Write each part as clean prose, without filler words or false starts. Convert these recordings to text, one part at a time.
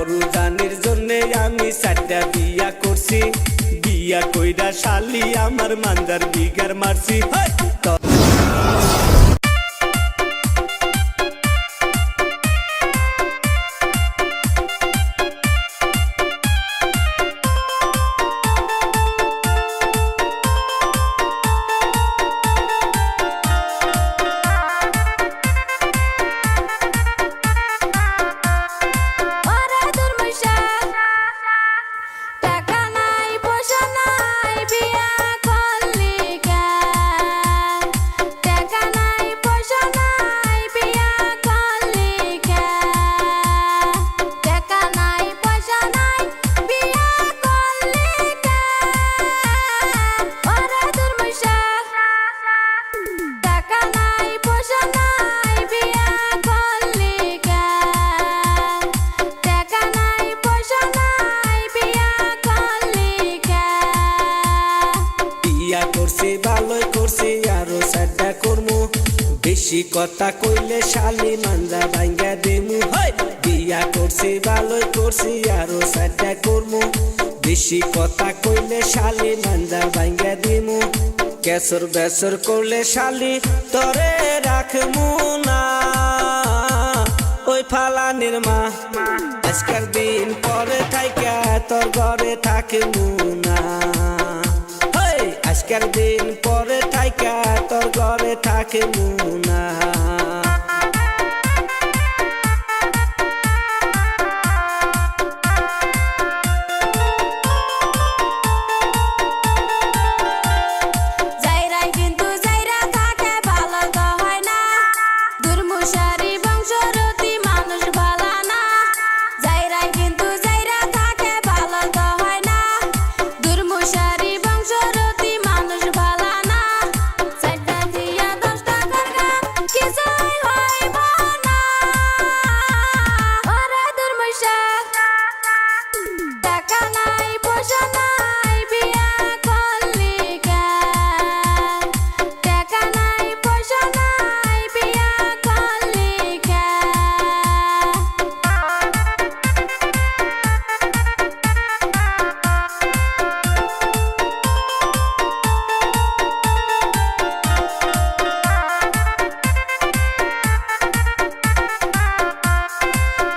তরুজানির জন্যে আমি 4টা বিয়া করছি, বিয়া কইরা শালি আমার মান্দার বিগার মারছি। করছি ভালোই করছি আরো 4টা করমু, বেশি কথা কইলে শালি মাঞ্জা ভাঙ্গা দিমু। বিয়া করছি ভালোই করছি আরো 4টা করমু, বেশি কথা কইলে শালি মাঞ্জা ভাঙ্গা দিমু। কেসর বেসর করলে শালি তরে রাখমু না, ওই ফালানির মা আজকের দিন পরে থাইকা তোর ঘরে থাকমু না। আজকের দিন পরে থাইকা তোর ঘরে থাকমু না।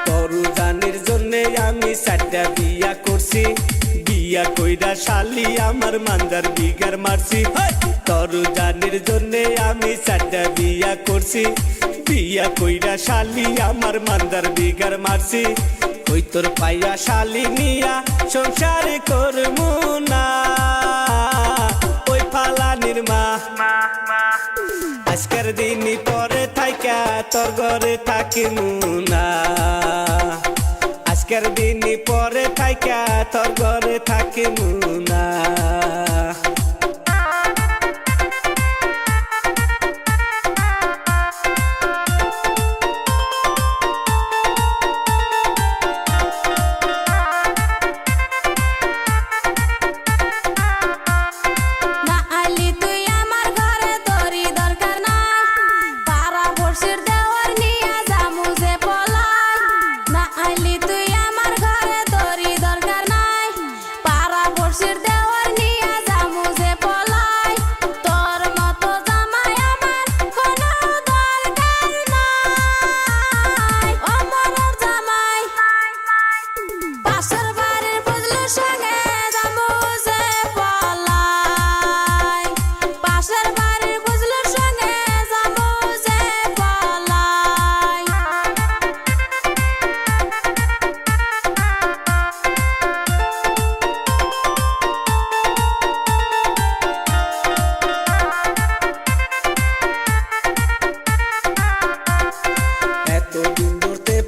তরুজানির জন্যে আমি 4টা বিয়া করছি, বিয়া কইরা শালি আমার মান্দার বিগার মারছি। তরুজানির জন্যে আমি 4টা বিয়া করছি, বিয়া কইরা শালি আমার মান্দার বিগার মারছি। ওই তোর পাইয়া শালি নিয়া সংসার করমু না, ওই ফালানির মা আজকের দিন পরে থাইকা তোর ঘরে থাকিমু না। আজকের দিন পরে থাইকা তোর ঘরে থাকিমু না।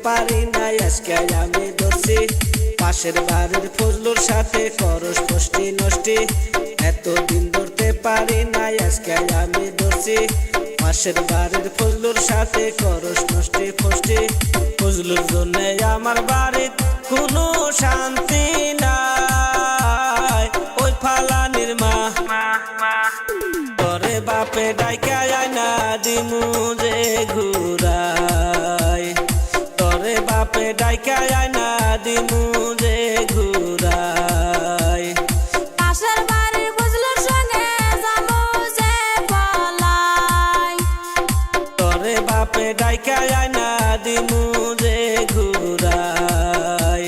পারি নাই আজকে আমি ধরছি, পাশের বাড়ির ফজলুর সাথে করস ফষ্টি নষ্টি। এতদিন ধরতে পারি নাই আজকে আমি ধরছি, পাশের বাড়ির ফজলুর সাথে করস নষ্টি ফষ্টি। ফজলুর জন্য আমার বাড়ির কোনো শান্তি নাই, ওই ফালানির মা তোরে বাপে ডাইকা আয়না দিমু যে ঘুরাই, তোরে বাপে ডাইকা আয়না দিমু দিমু রে ঘুরাই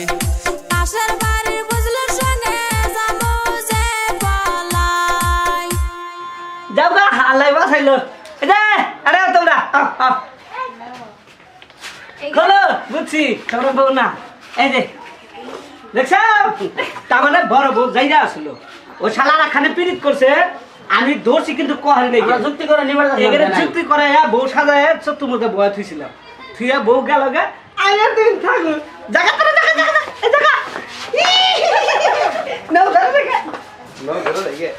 পাশের বাড়ির বুঝলুর সঙ্গে যাবো যে পালাই যাও গা হালাই বাসাইলো এদে আরে তোমরা খোলো বুঝছি তোমরা বউ না এই যে দেখছ তার মানে বড় বউ যাইরা আসলো ও শালারা খানে পিরিত করছে আমি দোষী কিন্তু কহারি নাই যুক্তি করে নিবার এখানে যুক্তি করে বউ সাজায় চত্তুর মধ্যে বয়া থুইছিলাম থুইয়া বউ গেল গা আইয়ার দিন থাকো জায়গা তোরা জায়গা জায়গা এই জায়গা নাও ধরে দেখে